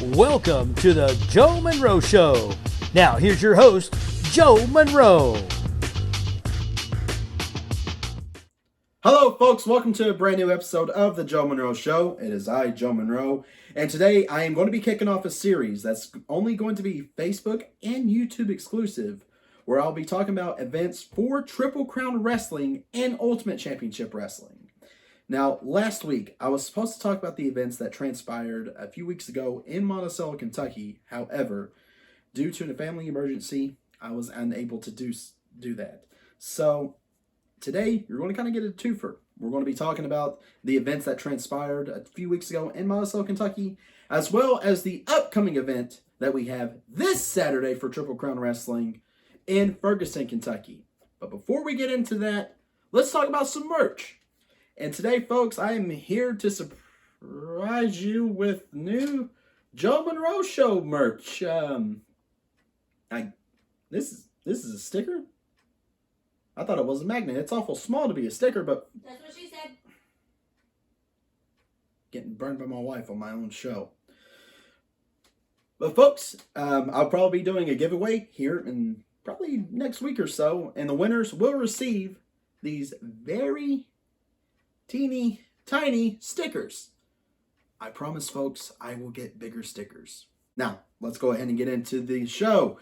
Welcome to the Joe Monroe Show. Now, here's your host, Joe Monroe. Hello, folks. Welcome to a brand new episode of the Joe Monroe Show. It is I, Joe Monroe, and today I am going to be kicking off a series that's only going to be Facebook and YouTube exclusive, where I'll be talking about events for Triple Crown Wrestling and Ultimate Championship Wrestling. Now, last week, I was supposed to talk about the events that transpired a few weeks ago in Monticello, Kentucky. However, due to a family emergency, I was unable to do that. So, today, you're going to kind of get a twofer. We're going to be talking about the events that transpired a few weeks ago in Monticello, Kentucky, as well as the upcoming event that we have this Saturday for Triple Crown Wrestling in Ferguson, Kentucky. But before we get into that, let's talk about some merch. And today, folks, I am here to surprise you with new Joe Monroe Show merch. This is a sticker? I thought it was a magnet. It's awful small to be a sticker, but... That's what she said. Getting burned by my wife on my own show. But folks, I'll probably be doing a giveaway here in probably next week or so. And the winners will receive these very teeny tiny stickers. I promise, folks, I will get bigger stickers. Now, let's go ahead and get into the show.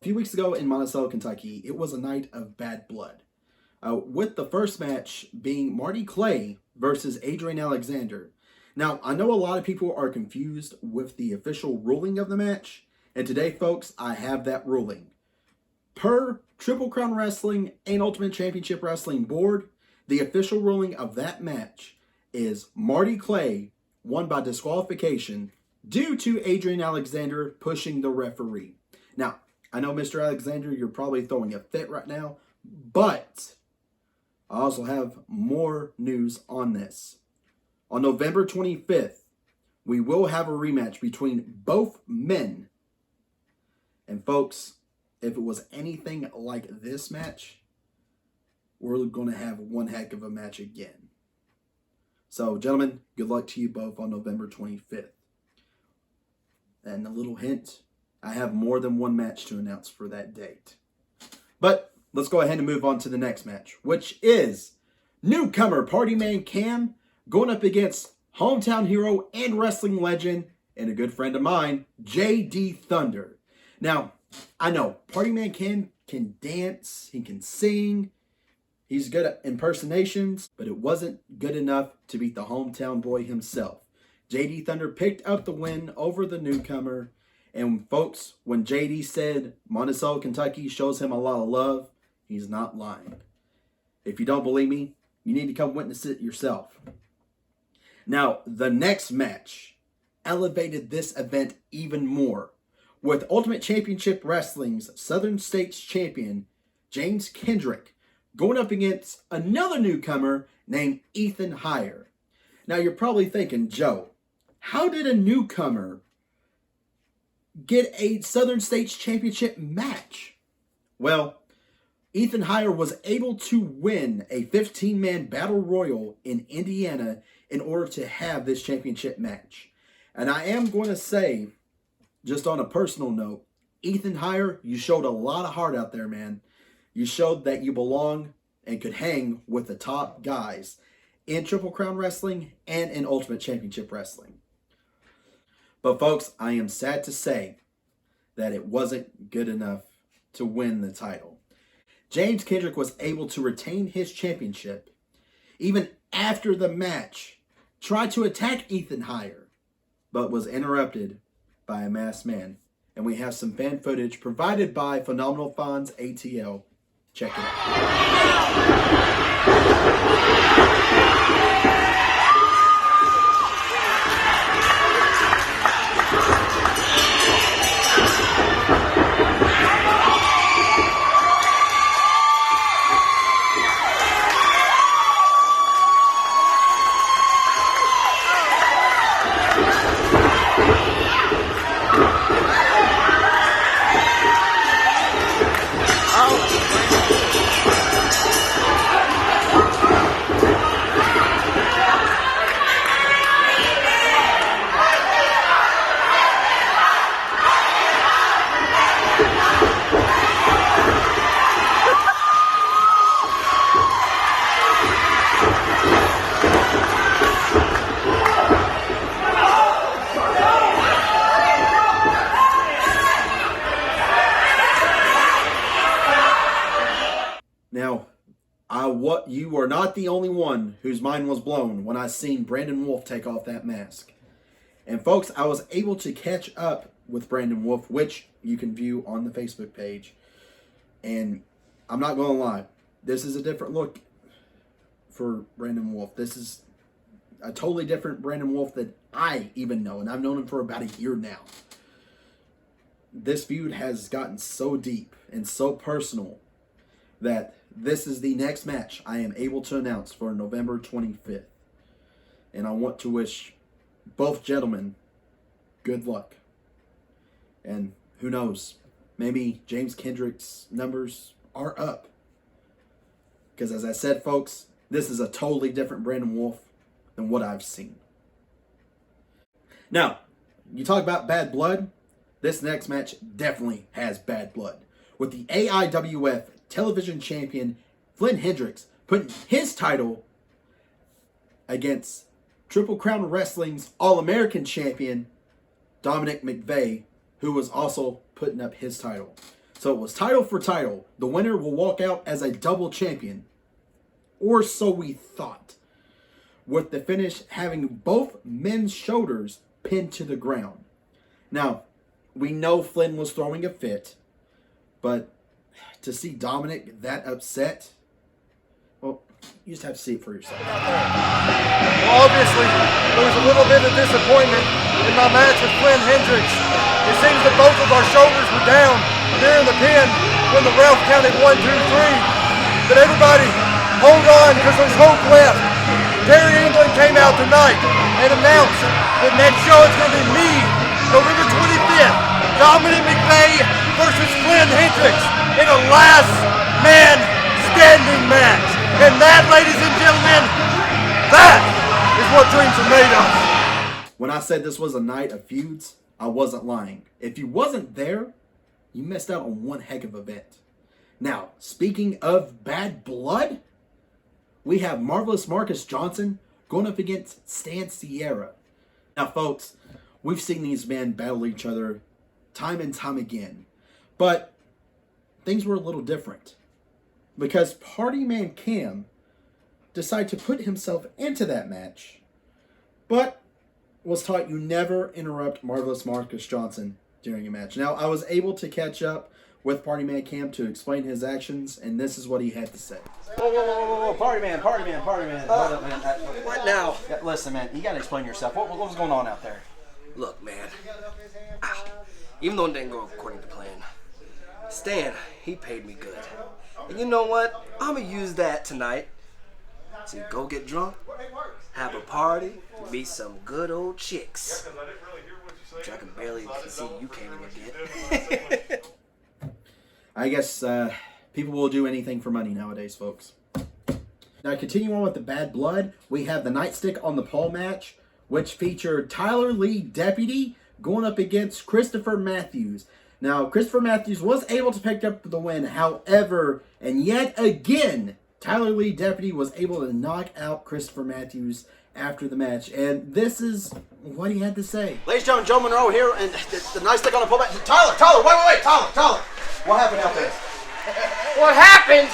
A few weeks ago in Monticello, Kentucky, it was a night of bad blood. With the first match being Marty Clay versus Adrian Alexander. Now, I know a lot of people are confused with the official ruling of the match. And today, folks, I have that ruling. Per Triple Crown Wrestling and Ultimate Championship Wrestling Board, the official ruling of that match is Marty Clay won by disqualification due to Adrian Alexander pushing the referee. Now, I know, Mr. Alexander, you're probably throwing a fit right now, but I also have more news on this. On November 25th, we will have a rematch between both men. And folks, if it was anything like this match, we're going to have one heck of a match again. So, gentlemen, good luck to you both on November 25th. And a little hint, I have more than one match to announce for that date. But let's go ahead and move on to the next match, which is newcomer Party Man Cam going up against hometown hero and wrestling legend and a good friend of mine, JD Thunder. Now, I know Party Man Cam can dance, he can sing, he's good at impersonations, but it wasn't good enough to beat the hometown boy himself. JD Thunder picked up the win over the newcomer. And folks, when JD said Monticello, Kentucky shows him a lot of love, he's not lying. If you don't believe me, you need to come witness it yourself. Now, the next match elevated this event even more, with Ultimate Championship Wrestling's Southern States champion, James Kendrick, going up against another newcomer named Ethan Heyer. Now, you're probably thinking, Joe, how did a newcomer get a Southern States Championship match? Well, Ethan Heyer was able to win a 15-man battle royal in Indiana in order to have this championship match. And I am going to say, just on a personal note, Ethan Heyer, you showed a lot of heart out there, man. You showed that you belong and could hang with the top guys in Triple Crown Wrestling and in Ultimate Championship Wrestling. But folks, I am sad to say that it wasn't good enough to win the title. James Kendrick was able to retain his championship. Even after the match, tried to attack Ethan Heyer, but was interrupted by a masked man. And we have some fan footage provided by Phenomenal Fonz ATL. Check it out. you are not the only one whose mind was blown when I seen Brandon Wolf take off that mask. And folks, I was able to catch up with Brandon Wolf, which you can view on the Facebook page. And I'm not going to lie, this is a different look for Brandon Wolf. This is a totally different Brandon Wolf that I even know, and I've known him for about a year now. This feud has gotten so deep and so personal that this is the next match I am able to announce for November 25th. And I want to wish both gentlemen good luck. And who knows, maybe James Kendrick's numbers are up. Because as I said, folks, this is a totally different Brandon Wolf than what I've seen. Now, you talk about bad blood. This next match definitely has bad blood. With the AIWF television champion Flynn Hendricks putting his title against Triple Crown Wrestling's All-American champion Dominic McVeigh, who was also putting up his title. So it was title for title. The winner will walk out as a double champion. Or so we thought. With the finish having both men's shoulders pinned to the ground. Now, we know Flynn was throwing a fit, but to see Dominic that upset, well, you just have to see it for yourself. Well, obviously, there was a little bit of disappointment in my match with Flynn Hendricks. It seems that both of our shoulders were down during the pin when the ref counted 1, 2, 3. But everybody, hold on, because there's hope left. Terry England came out tonight and announced that next show is going to be me, November 25th, Dominic McVeigh versus Flynn Hendricks in a last man standing match. And that, ladies and gentlemen, that is what dreams are made of. When I said this was a night of feuds, I wasn't lying. If you wasn't there, you missed out on one heck of an event. Now, speaking of bad blood, we have Marvelous Marcus Johnson going up against Stan Sierra. Now, folks, we've seen these men battle each other time and time again. But things were a little different. Because Party Man Cam decided to put himself into that match. But was taught you never interrupt Marvelous Marcus Johnson during a match. Now, I was able to catch up with Party Man Cam to explain his actions, and this is what he had to say. Whoa, Party Man. Hold up, man. What now? Listen, man, you gotta explain yourself. What was going on out there? Look, man, even though it didn't go according to plan, Stan, he paid me good. And you know what? I'm gonna use that tonight to go get drunk, have a party, meet some good old chicks, which I can barely see you can't even get. I guess people will do anything for money nowadays, folks. Now, continuing on with the bad blood, we have the nightstick on the pole match, which featured Tyler Lee Deputy going up against Christopher Matthews. Now, Christopher Matthews was able to pick up the win. However, and yet again, Tyler Lee Deputy was able to knock out Christopher Matthews after the match. And this is what he had to say. Ladies and gentlemen, Joe Monroe here, and the nightstick on the pole match. Tyler, wait, Tyler. What happened out there? What happened?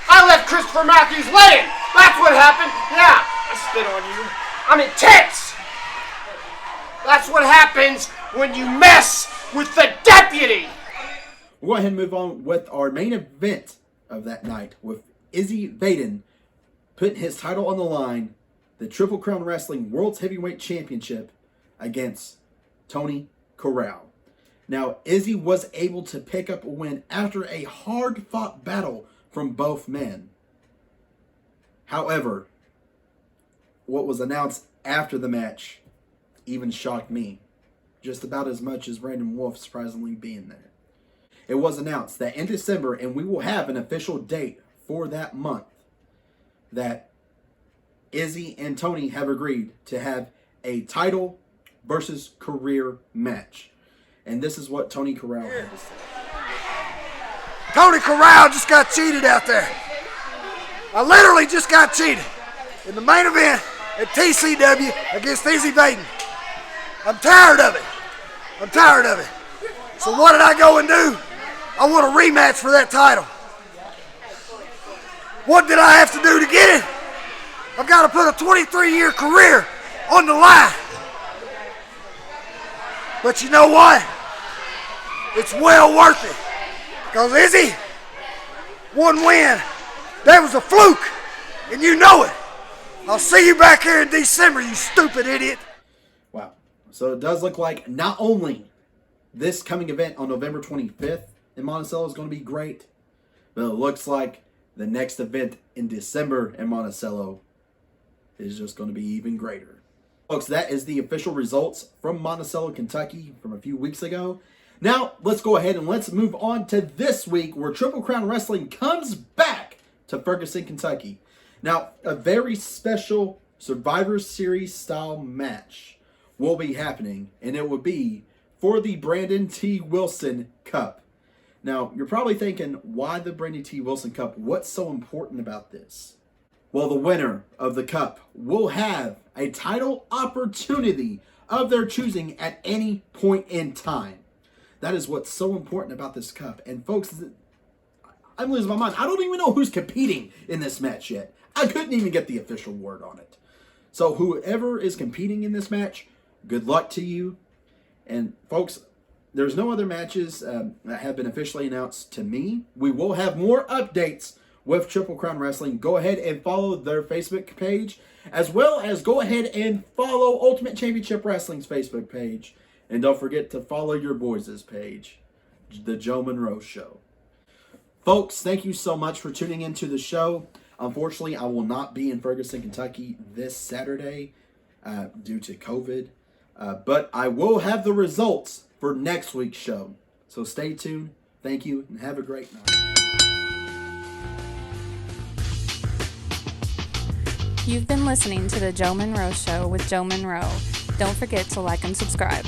I left Christopher Matthews laying. That's what happened. Yeah. I spit on you. I'm intense. That's what happens when you mess with the deputy. We'll go ahead and move on with our main event of that night with Izzy Vaden putting his title on the line, the Triple Crown Wrestling World's Heavyweight Championship against Tony Corral. Now, Izzy was able to pick up a win after a hard-fought battle from both men. However, what was announced after the match even shocked me, just about as much as Brandon Wolf surprisingly being there. It was announced that in December, and we will have an official date for that month, that Izzy and Tony have agreed to have a title versus career match. And this is what Tony Corral had to say. Tony Corral just got cheated out there. I literally just got cheated in the main event at TCW against Izzy Vaden. I'm tired of it. So what did I go and do? I want a rematch for that title. What did I have to do to get it? I've got to put a 23-year career on the line. But you know what? It's well worth it. Because Izzy, one win, that was a fluke, and you know it. I'll see you back here in December, you stupid idiot. Wow. So it does look like not only this coming event on November 25th in Monticello is going to be great, but it looks like the next event in December in Monticello is just going to be even greater. Folks, that is the official results from Monticello, Kentucky from a few weeks ago. Now, let's go ahead and let's move on to this week where Triple Crown Wrestling comes back to Ferguson, Kentucky. Now, a very special Survivor Series style match will be happening, and it will be for the Brandon T. Wilson Cup. Now, you're probably thinking, why the Brandon T. Wilson Cup? What's so important about this? Well, the winner of the Cup will have a title opportunity of their choosing at any point in time. That is what's so important about this Cup. And folks, I'm losing my mind. I don't even know who's competing in this match yet. I couldn't even get the official word on it. So whoever is competing in this match, good luck to you. And folks, there's no other matches that have been officially announced to me. We will have more updates with Triple Crown Wrestling. Go ahead and follow their Facebook page, as well as go ahead and follow Ultimate Championship Wrestling's Facebook page. And don't forget to follow your boys' page, The Joe Monroe Show. Folks, thank you so much for tuning into the show. Unfortunately, I will not be in Ferguson, Kentucky this Saturday due to COVID. But I will have the results for next week's show. So stay tuned. Thank you, and have a great night. You've been listening to The Joe Monroe Show with Joe Monroe. Don't forget to like and subscribe.